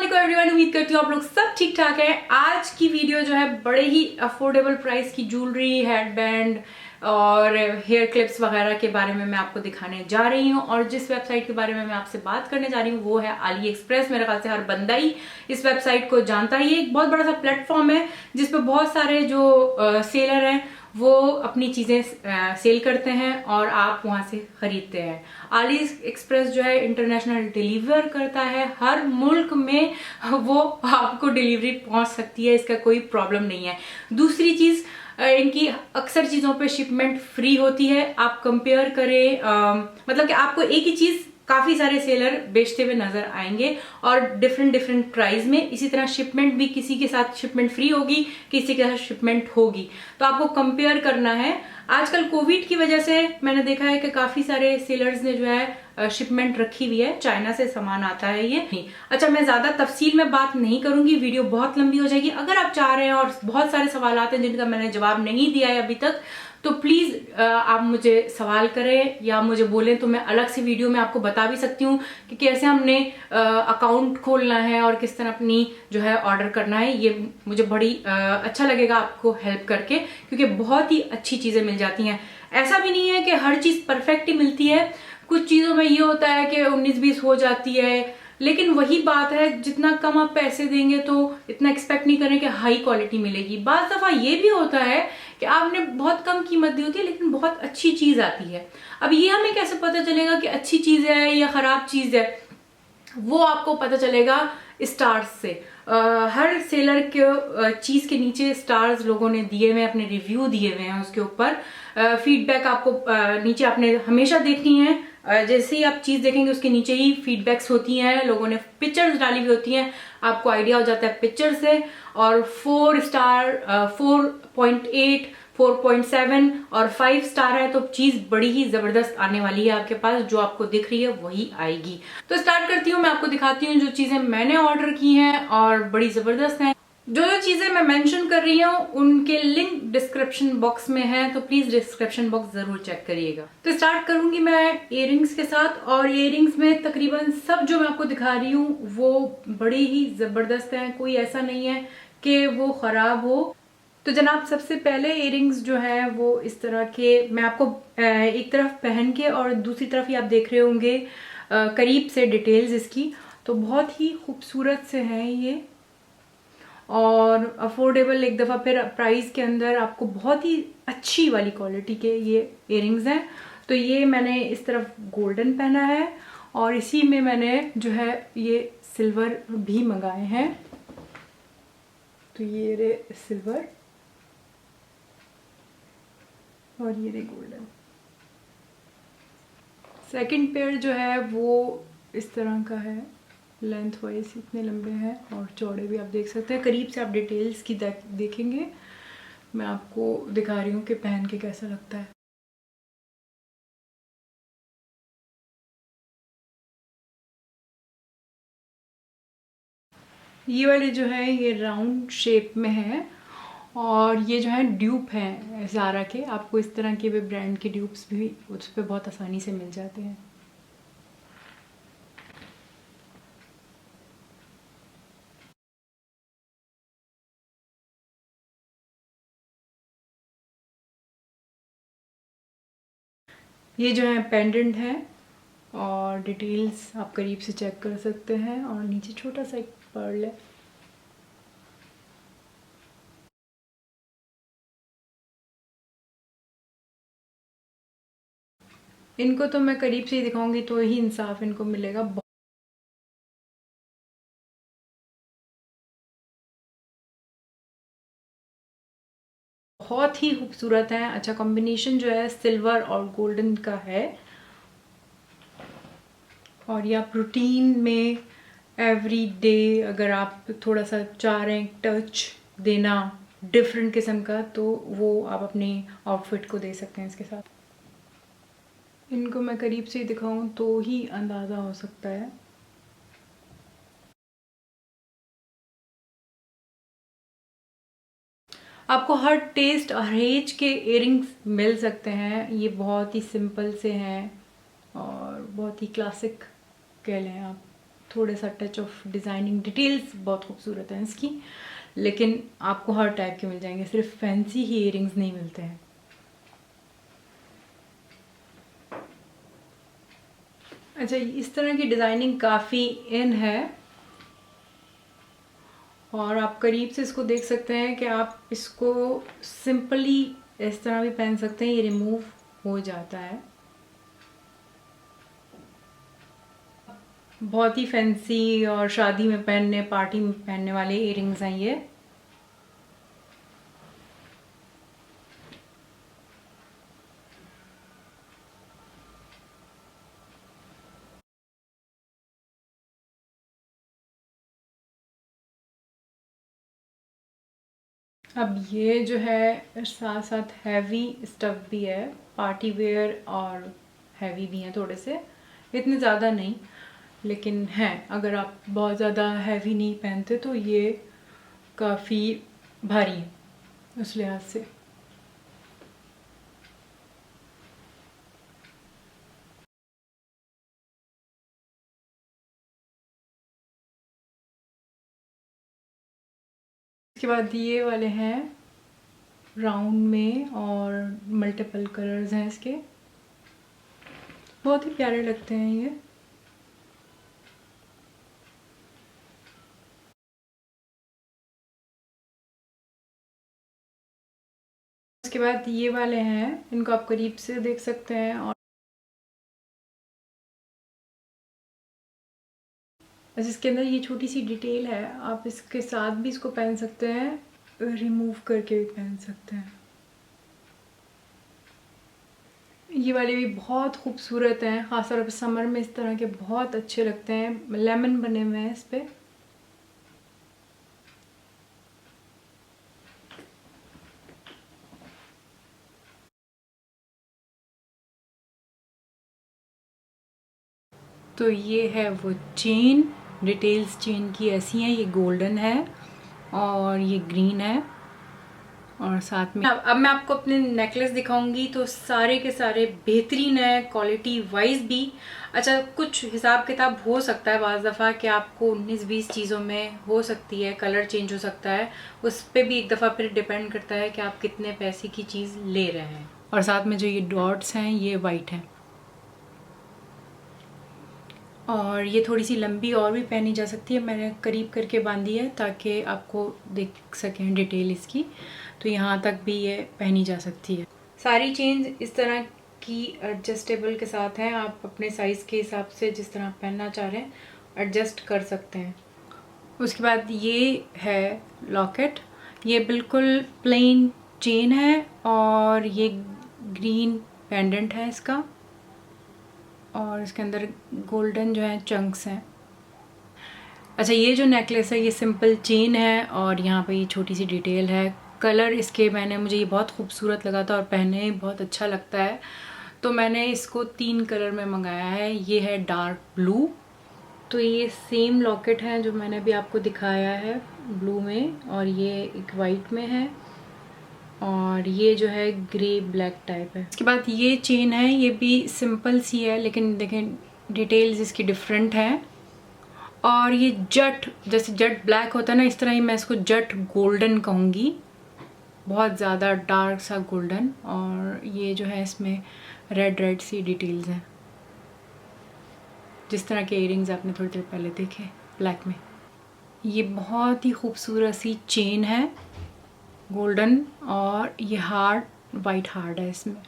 वालेकुम एवरीवन, उम्मीद करती हूँ आप लोग सब ठीक ठाक हैं। आज की वीडियो जो है बड़े ही अफोर्डेबल प्राइस की ज्वेलरी, हेडबैंड और हेयर क्लिप्स वगैरह के बारे में मैं आपको दिखाने जा रही हूँ। और जिस वेबसाइट के बारे में मैं आपसे बात करने जा रही हूँ वो है अली एक्सप्रेस। मेरे ख्याल से हर बंदा ही इस वेबसाइट को जानता है। ये एक बहुत बड़ा सा प्लेटफॉर्म है जिसपे बहुत सारे जो सेलर हैं वो अपनी चीजें सेल करते हैं और आप वहां से खरीदते हैं। अली एक्सप्रेस जो है इंटरनेशनल डिलीवर करता है, हर मुल्क में वो आपको डिलीवरी पहुंच सकती है, इसका कोई प्रॉब्लम नहीं है। दूसरी चीज, इनकी अक्सर चीजों पे शिपमेंट फ्री होती है। आप कंपेयर करें, मतलब कि आपको एक ही चीज काफी सारे सेलर बेचते हुए नजर आएंगे और डिफरेंट प्राइस में। इसी तरह शिपमेंट भी किसी के साथ शिपमेंट फ्री होगी, किसी के साथ शिपमेंट होगी, तो आपको कंपेयर करना है। आजकल कोविड की वजह से मैंने देखा है कि काफी सारे सेलर्स ने जो है शिपमेंट रखी हुई है, चाइना से सामान आता है ये नहीं। अच्छा, मैं ज्यादा तफसील में बात नहीं करूंगी, वीडियो बहुत लंबी हो जाएगी। अगर आप चाह रहे हैं और बहुत सारे सवाल हैं जिनका मैंने जवाब नहीं दिया है अभी तक, तो प्लीज आप मुझे सवाल करें या मुझे बोलें तो मैं अलग से वीडियो में आपको बता भी सकती हूँ कि कैसे हमने अकाउंट खोलना है और किस तरह अपनी जो है ऑर्डर करना है। ये मुझे बड़ी अच्छा लगेगा आपको हेल्प करके, क्योंकि बहुत ही अच्छी चीजें मिल जाती हैं। ऐसा भी नहीं है कि हर चीज परफेक्ट ही मिलती है, कुछ चीजों में ये होता है कि 19-20 हो जाती है। लेकिन वही बात है, जितना कम आप पैसे देंगे तो इतना एक्सपेक्ट नहीं करें कि हाई क्वालिटी मिलेगी। बाज़ दफा ये भी होता है कि आपने बहुत कम कीमत दी होती है लेकिन बहुत अच्छी चीज आती है। अब ये हमें कैसे पता चलेगा कि अच्छी चीज है या खराब चीज है? वो आपको पता चलेगा स्टार्स से। हर सेलर के चीज के नीचे स्टार्स लोगों ने दिए हुए, अपने रिव्यू दिए हुए हैं उसके ऊपर। फीडबैक आपको नीचे आपने हमेशा देखनी है। जैसे ही आप चीज देखेंगे उसके नीचे ही फीडबैक्स होती हैं, लोगों ने पिक्चर्स डाली हुई होती हैं, आपको आइडिया हो जाता है पिक्चर से। और 4 स्टार, 4.8, 4.7 और 5 स्टार है तो चीज बड़ी ही जबरदस्त आने वाली है आपके पास। जो आपको दिख रही है वही आएगी। तो स्टार्ट करती हूँ, मैं आपको दिखाती हूँ जो चीजें मैंने ऑर्डर की हैं और बड़ी जबरदस्त हैं। जो चीजें मैं मेंशन कर रही हूँ उनके लिंक डिस्क्रिप्शन बॉक्स में है, तो प्लीज डिस्क्रिप्शन बॉक्स जरूर चेक करिएगा। तो स्टार्ट करूंगी मैं इयररिंग्स के साथ। और इयररिंग्स में तकरीबन सब जो मैं आपको दिखा रही हूँ वो बड़ी ही जबरदस्त है, कोई ऐसा नहीं है कि वो खराब हो। तो जनाब, सबसे पहले इयररिंग्स जो है वो इस तरह के, मैं आपको एक तरफ पहन के और दूसरी तरफ ही आप देख रहे होंगे करीब से डिटेल्स इसकी। तो बहुत ही खूबसूरत से हैं ये और अफोर्डेबल एक दफ़ा फिर प्राइस के अंदर आपको बहुत ही अच्छी वाली क्वालिटी के ये इयररिंग्स हैं। तो ये मैंने इस तरफ गोल्डन पहना है और इसी में मैंने जो है ये सिल्वर भी मंगाए हैं। तो ये रे सिल्वर और ये रे गोल्डन। सेकंड पेयर जो है वो इस तरह का है, लेंथ वाइज इतने लंबे हैं और चौड़े भी आप देख सकते हैं। करीब से आप डिटेल्स की देखेंगे, मैं आपको दिखा रही हूँ कि पहन के कैसा लगता है। ये वाले जो है ये राउंड शेप में है और ये जो है ड्यूप हैं ज़ारा के। आपको इस तरह के भी ब्रांड के ड्यूप्स भी उस पर बहुत आसानी से मिल जाते हैं। ये जो है पेंडेंट है और डिटेल्स आप करीब से चेक कर सकते हैं। और नीचे छोटा सा एक पर्ल है। इनको तो मैं करीब से ही दिखाऊंगी तो ही इंसाफ इनको मिलेगा। बहुत ही खूबसूरत है। अच्छा, कॉम्बिनेशन जो है सिल्वर और गोल्डन का है और ये आप रूटीन में एवरी डे अगर आप थोड़ा सा चाह रहे हैं टच देना डिफरेंट किस्म का, तो वो आप अपने आउटफिट को दे सकते हैं इसके साथ। इनको मैं करीब से दिखाऊं तो ही अंदाज़ा हो सकता है। आपको हर टेस्ट और एज के इयररिंग्स मिल सकते हैं। ये बहुत ही सिंपल से हैं और बहुत ही क्लासिक कह लें आप। थोड़ा सा टच ऑफ डिज़ाइनिंग, डिटेल्स बहुत खूबसूरत हैं इसकी, लेकिन आपको हर टाइप के मिल जाएंगे, सिर्फ फैंसी ही इयरिंग्स नहीं मिलते हैं। अच्छा, इस तरह की डिज़ाइनिंग काफ़ी इन है और आप करीब से इसको देख सकते हैं कि आप इसको सिंपली इस तरह भी पहन सकते हैं, ये रिमूव हो जाता है। बहुत ही फैंसी और शादी में पहनने, पार्टी में पहनने वाले इयरिंग्स हैं ये। अब ये जो है साथ साथ हैवी स्टफ भी है, पार्टी वेयर और हैवी भी हैं थोड़े से, इतने ज़्यादा नहीं लेकिन हैं। अगर आप बहुत ज़्यादा हैवी नहीं पहनते तो ये काफ़ी भारी है उस लिहाज से। इसके बाद ये वाले हैं राउंड में और मल्टीपल कलर्स हैं इसके, बहुत ही प्यारे लगते हैं ये। इसके बाद ये वाले हैं, इनको आप करीब से देख सकते हैं और बस इसके अंदर ये छोटी सी डिटेल है, आप इसके साथ भी इसको पहन सकते हैं, रिमूव करके भी पहन सकते हैं। ये वाले भी बहुत खूबसूरत हैं, ख़ासतौर पर समर में इस तरह के बहुत अच्छे लगते हैं। लेमन बने हुए हैं इस पर। तो ये है वो चेन, डिटेल्स चेन की ऐसी हैं, ये गोल्डन है और ये ग्रीन है और साथ में अब मैं आपको अपने नेकलेस दिखाऊंगी तो सारे के सारे बेहतरीन है क्वालिटी वाइज भी। अच्छा, कुछ हिसाब किताब हो सकता है बाज़ दफ़ा कि आपको 19-20 चीज़ों में हो सकती है, कलर चेंज हो सकता है, उस पर भी एक दफ़ा फिर डिपेंड करता है कि आप कितने पैसे की चीज़ ले रहे हैं। और साथ में जो ये डॉट्स हैं ये वाइट हैं और ये थोड़ी सी लंबी और भी पहनी जा सकती है, मैंने करीब करके बांधी है ताकि आपको देख सकें डिटेल इसकी। तो यहाँ तक भी ये पहनी जा सकती है। सारी चेन्स इस तरह की एडजस्टेबल के साथ हैं, आप अपने साइज़ के हिसाब से जिस तरह पहनना चाह रहे हैं एडजस्ट कर सकते हैं। उसके बाद ये है लॉकेट, ये बिल्कुल प्लेन चेन है और ये ग्रीन पेंडेंट है इसका और इसके अंदर गोल्डन जो है चंक्स हैं। अच्छा, ये जो नेकलेस है ये सिंपल चेन है और यहाँ पे ये छोटी सी डिटेल है। कलर इसके मुझे ये बहुत खूबसूरत लगा था और पहने ही बहुत अच्छा लगता है, तो मैंने इसको 3 कलर में मंगाया है। ये है डार्क ब्लू, तो ये सेम लॉकेट है जो मैंने अभी आपको दिखाया है ब्लू में, और ये एक वाइट में है और ये जो है ग्रे ब्लैक टाइप है। इसके बाद ये चेन है, ये भी सिंपल सी है लेकिन देखें डिटेल्स इसकी डिफरेंट है। और ये जट, जैसे जट ब्लैक होता है ना, इस तरह ही मैं इसको जट गोल्डन कहूँगी, बहुत ज़्यादा डार्क सा गोल्डन। और ये जो है इसमें रेड रेड सी डिटेल्स हैं, जिस तरह के इयरिंग्स आपने थोड़ी देर पहले देखे ब्लैक में। ये बहुत ही खूबसूरत सी चेन है गोल्डन और ये हार्ड वाइट हार्ड है इसमें।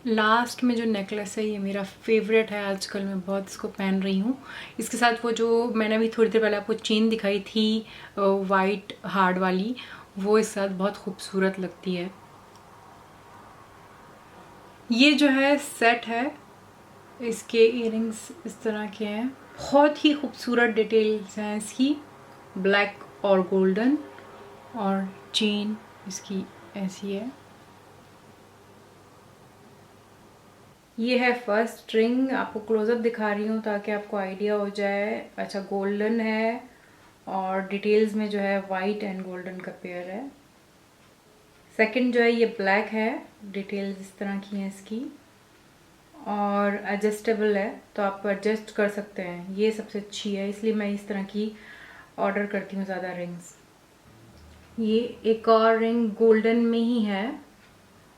लास्ट में जो नेकलेस है ये मेरा फेवरेट है, आजकल मैं बहुत इसको पहन रही हूँ। इसके साथ वो जो मैंने अभी थोड़ी देर पहले आपको चेन दिखाई थी वाइट हार्ड वाली, वो इस साथ बहुत खूबसूरत लगती है। ये जो है सेट है, इसके इयरिंग्स इस तरह के हैं, बहुत ही खूबसूरत डिटेल्स हैं इसकी, ब्लैक और गोल्डन, और चेन इसकी ऐसी है। ये है फर्स्ट रिंग, आपको क्लोजअप दिखा रही हूँ ताकि आपको आइडिया हो जाए। अच्छा, गोल्डन है और डिटेल्स में जो है वाइट एंड गोल्डन का पेयर है। सेकंड जो है ये ब्लैक है, डिटेल्स इस तरह की हैं इसकी, और एडजस्टेबल है, तो आप एडजस्ट कर सकते हैं। ये सबसे अच्छी है, इसलिए मैं इस तरह की ऑर्डर करती हूँ ज़्यादा रिंग्स। ये एक और रिंग गोल्डन में ही है,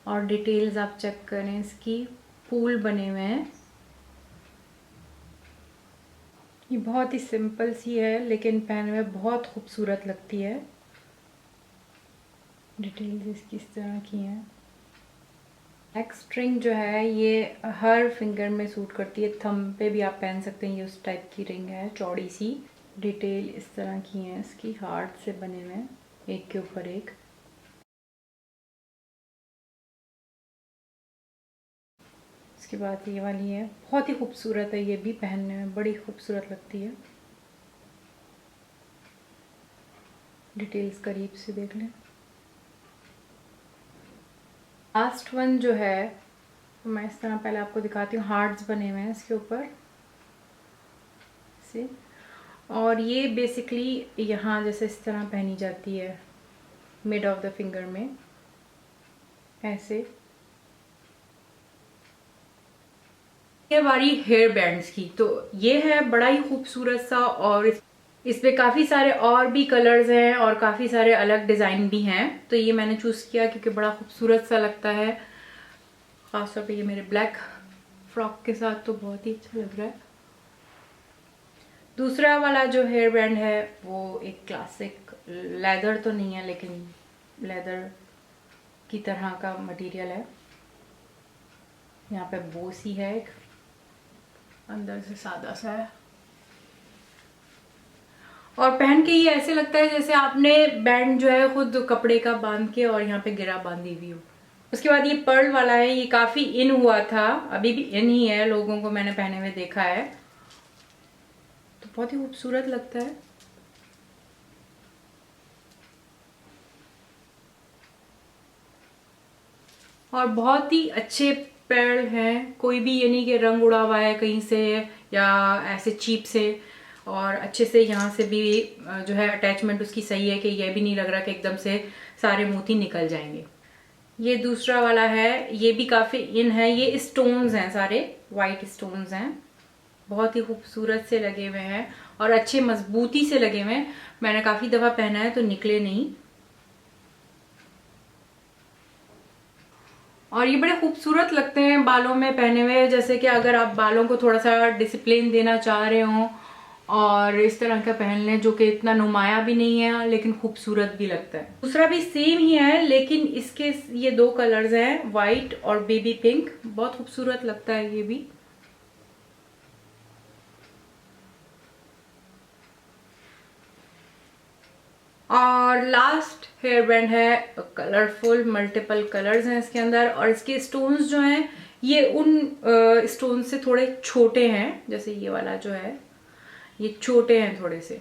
और डिटेल्स आप चेक करें इसकी, फूल बने हुए हैं। ये बहुत ही सिंपल सी है, लेकिन पहने में बहुत खूबसूरत लगती है। डिटेल्स इसकी इस तरह की हैं। नेक स्ट्रिंग जो है ये हर फिंगर में सूट करती है, थंब पे भी आप पहन सकते हैं। ये उस टाइप की रिंग है, चौड़ी सी। डिटेल इस तरह की हैं इसकी, हार्ट से बने हुए हैं एक के ऊपर एक। इसके बाद ये वाली है, बहुत ही खूबसूरत है, ये भी पहनने में बड़ी खूबसूरत लगती है। डिटेल्स करीब से देख लें। लास्ट वन जो है, मैं इस तरह पहले आपको दिखाती हूँ। हार्ट्स बने हुए हैं इसके ऊपर से, और ये बेसिकली यहाँ जैसे इस तरह पहनी जाती है, मिड ऑफ द फिंगर में ऐसे। ये हमारी हेयर बैंड्स की, तो ये है बड़ा ही खूबसूरत सा, और इस पे काफ़ी सारे और भी कलर्स हैं और काफ़ी सारे अलग डिज़ाइन भी हैं। तो ये मैंने चूज़ किया क्योंकि बड़ा खूबसूरत सा लगता है, ख़ासतौर पे ये मेरे ब्लैक फ्रॉक के साथ तो बहुत ही अच्छा लग रहा है। दूसरा वाला जो हेयर बैंड है वो एक क्लासिक, लेदर तो नहीं है लेकिन लेदर की तरह का मटेरियल है। यहाँ पे बोसी है, एक अंदर से सादा सा है, और पहन के ये ऐसे लगता है जैसे आपने बैंड जो है खुद कपड़े का बांध के और यहाँ पे गिरा बांधी हुई हो। उसके बाद ये पर्ल वाला है, ये काफी इन हुआ था, अभी भी इन ही है, लोगों को मैंने पहने हुए देखा है, तो बहुत ही खूबसूरत लगता है। और बहुत ही अच्छे पर्ल हैं, कोई भी ये नहीं कि रंग उड़ा हुआ है कहीं से या ऐसे चीप से, और अच्छे से यहाँ से भी जो है अटैचमेंट उसकी सही है कि ये भी नहीं लग रहा कि एकदम से सारे मोती निकल जाएंगे। ये दूसरा वाला है, ये भी काफी इन है। ये स्टोन्स हैं, सारे वाइट स्टोन्स हैं, बहुत ही खूबसूरत से लगे हुए हैं और अच्छे मजबूती से लगे हुए हैं। मैंने काफी दफा पहना है तो निकले नहीं, और ये बड़े खूबसूरत लगते हैं बालों में पहने हुए। जैसे कि अगर आप बालों को थोड़ा सा डिसिप्लिन देना चाह रहे हो और इस तरह का पहन लें जो कि इतना नुमाया भी नहीं है लेकिन खूबसूरत भी लगता है। दूसरा भी सेम ही है, लेकिन इसके ये दो कलर्स हैं, वाइट और बेबी पिंक, बहुत खूबसूरत लगता है ये भी। और लास्ट हेयर बैंड है, कलरफुल, मल्टीपल कलर्स हैं इसके अंदर, और इसके स्टोन्स जो हैं ये उन स्टोन्स से थोड़े छोटे हैं। जैसे ये वाला जो है ये छोटे हैं थोड़े से।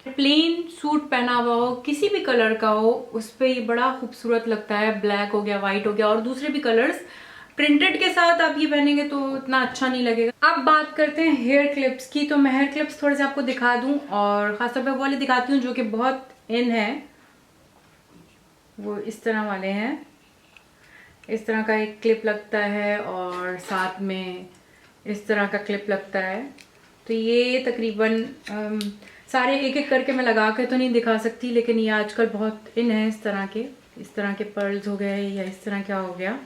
प्लेन सूट पहना हुआ हो, किसी भी कलर का हो, उस पे ये बड़ा खूबसूरत लगता है। ब्लैक हो गया, व्हाइट हो गया, और दूसरे भी कलर्स प्रिंटेड के साथ आप ये पहनेंगे तो इतना अच्छा नहीं लगेगा। अब बात करते हैं हेयर क्लिप्स की, तो मैं हेयर क्लिप्स थोड़े से आपको दिखा दूं, और खासतौर पे वो वाले दिखाती हूँ जो कि बहुत इन है। वो इस तरह वाले हैं, इस तरह का एक क्लिप लगता है और साथ में इस तरह का क्लिप लगता है। तो ये तकरीबन सारे एक एक करके मैं लगा के तो नहीं दिखा सकती, लेकिन ये आजकल बहुत इन है इस तरह के पर्ल्स हो गए या इस तरह क्या हो गया।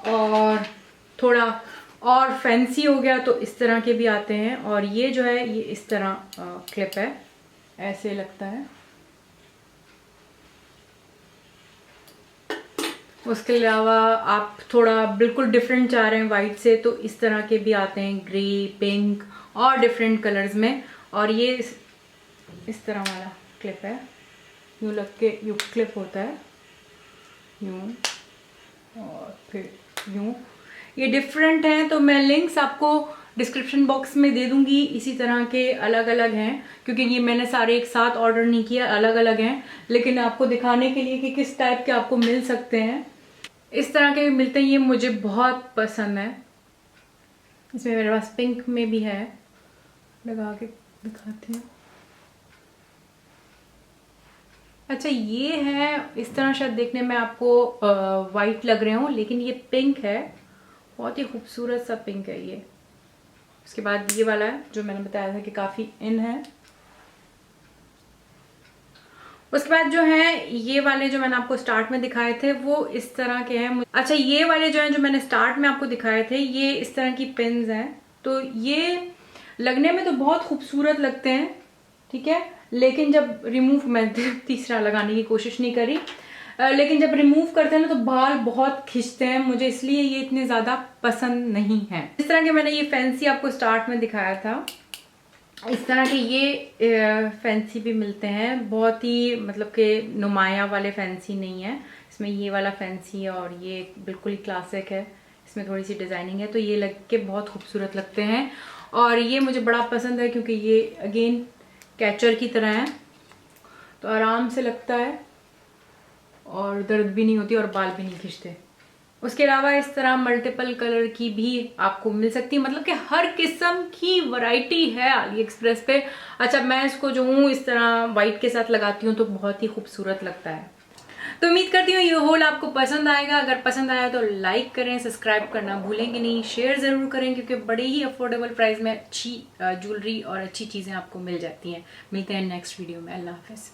और थोड़ा और फैंसी हो गया तो इस तरह के भी आते हैं, और ये जो है ये इस तरह क्लिप है, ऐसे लगता है। उसके अलावा आप थोड़ा बिल्कुल डिफरेंट चाह रहे हैं वाइट से, तो इस तरह के भी आते हैं, ग्रे, पिंक और डिफरेंट कलर्स में। और ये इस तरह वाला क्लिप है, यूं लग के यूं क्लिप होता है, यूं और फिर यूं। ये डिफरेंट हैं, तो मैं लिंक्स आपको डिस्क्रिप्शन बॉक्स में दे दूंगी। इसी तरह के अलग अलग हैं, क्योंकि ये मैंने सारे एक साथ ऑर्डर नहीं किया, अलग अलग हैं, लेकिन आपको दिखाने के लिए कि किस टाइप के आपको मिल सकते हैं। इस तरह के मिलते हैं, ये मुझे बहुत पसंद है। इसमें मेरे पास पिंक में भी है, लगा के दिखाती हूँ। अच्छा ये है, इस तरह शायद देखने में आपको वाइट लग रहे हो, लेकिन ये पिंक है, बहुत ही खूबसूरत सा पिंक है ये। उसके बाद ये वाला है जो मैंने बताया था कि काफ़ी इन है। उसके बाद जो है ये वाले जो मैंने आपको स्टार्ट में दिखाए थे वो इस तरह के हैं। अच्छा ये वाले जो हैं जो मैंने स्टार्ट में आपको दिखाए थे ये इस तरह की पिन्स हैं। तो ये लगने में तो बहुत खूबसूरत लगते हैं, ठीक है, लेकिन जब रिमूव, मैं तीसरा लगाने की कोशिश नहीं करी, लेकिन जब रिमूव करते हैं ना तो बाल बहुत खिंचते हैं मुझे, इसलिए ये इतने ज्यादा पसंद नहीं है। इस तरह के मैंने ये फैंसी आपको स्टार्ट में दिखाया था, इस तरह के ये फैंसी भी मिलते हैं, बहुत ही मतलब के नुमाया वाले फैंसी नहीं है। इसमें ये वाला फैंसी है और ये बिल्कुल ही क्लासिक है, इसमें थोड़ी सी डिजाइनिंग है, तो ये लग के बहुत खूबसूरत लगते हैं। और ये मुझे बड़ा पसंद है क्योंकि ये अगेन कैचर की तरह है, तो आराम से लगता है और दर्द भी नहीं होती और बाल भी नहीं खिंचते। उसके अलावा इस तरह मल्टीपल कलर की भी आपको मिल सकती है, मतलब कि हर किस्म की वैरायटी है अली एक्सप्रेस पे। अच्छा मैं इसको जो हूँ इस तरह वाइट के साथ लगाती हूँ तो बहुत ही खूबसूरत लगता है। तो उम्मीद करती हूँ ये होल आपको पसंद आएगा। अगर पसंद आया तो लाइक करें, सब्सक्राइब करना भूलेंगे नहीं, शेयर जरूर करें क्योंकि बड़े ही अफोर्डेबल प्राइस में अच्छी ज्वेलरी और अच्छी चीजें आपको मिल जाती हैं। मिलते हैं नेक्स्ट वीडियो में। अल्लाह हाफिज।